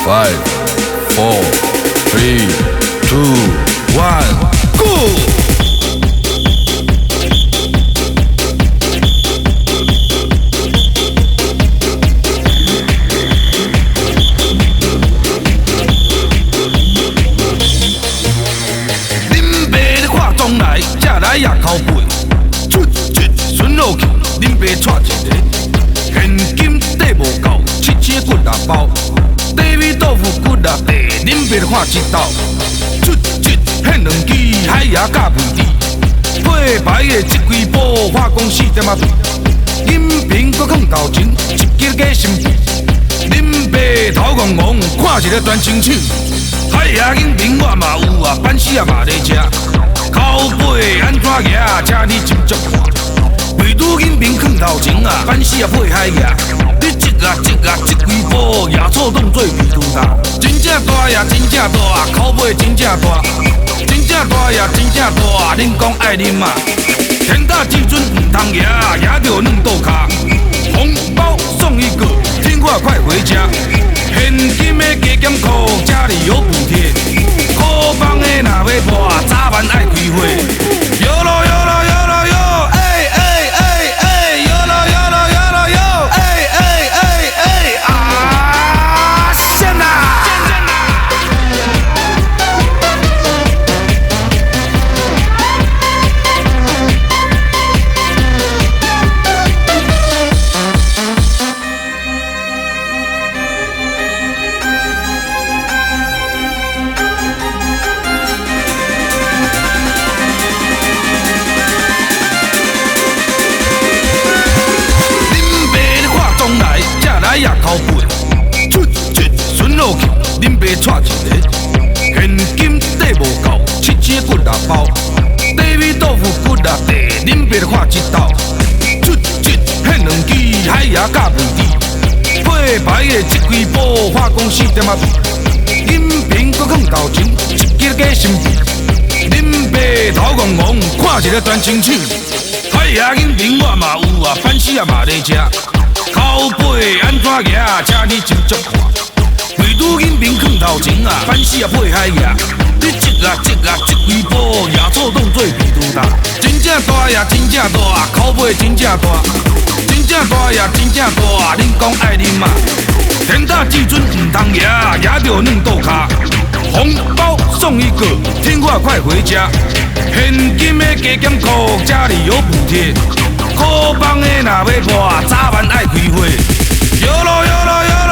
Five, four, three, two, one, go！恁爸咧看中来，才来也靠背，出一顺落去，恁爸带一个，现金底无够，7千骨力包。地味豆腐骨力地，恁爸咧看一道，出一现两支海牙甲肥猪，配牌的这几部化工4点仔水，饮瓶搁放头前，一支加新币。恁爸头戆戆，看一个断清楚。海牙饮瓶我嘛有啊，板死啊嘛咧食。口背安怎夹，请你斟酌看。肥猪饮瓶放头前啊，板死啊配海牙。你这几步也错动做肥猪大，真正大也真正大，口背真正大，真正大也真正大，恁讲爱啉嘛？天大至尊唔通牙，牙着软豆卡。红包送一个，听话快回家。现金的加减扣，家里有补贴。可放的若要破，早晚爱开会。哟咯哟咯哟咯哟，哎哎哎哎，哟咯哟咯哟咯哟，哎哎哎哎啊！现呐！也靠背，出一顺落去，恁爸带一个，现金底无够，7千骨力包，地味豆腐骨力地，恁爸咧看一道，出一现两支海牙甲肥猪，配牌的这几部化工4点仔水，饮瓶搁放头前，一支加新币。恁爸头戆戆，看一个断清楚，海牙饮瓶我嘛有啊，板死啊嘛咧食。口背安怎夹，请你斟酌看。肥猪饮瓶放头前啊，板死啊配海牙。你这几步也错动做肥猪大，真正大也真正大，口背真正大，真正大也真正大，恁讲爱啉嘛？天大至尊唔通牙，牙着软豆卡。红包送一个，听话快回家。现金的加减扣，家里有补贴。可放的若要破，早晚爱开会。哟咯哟咯哟。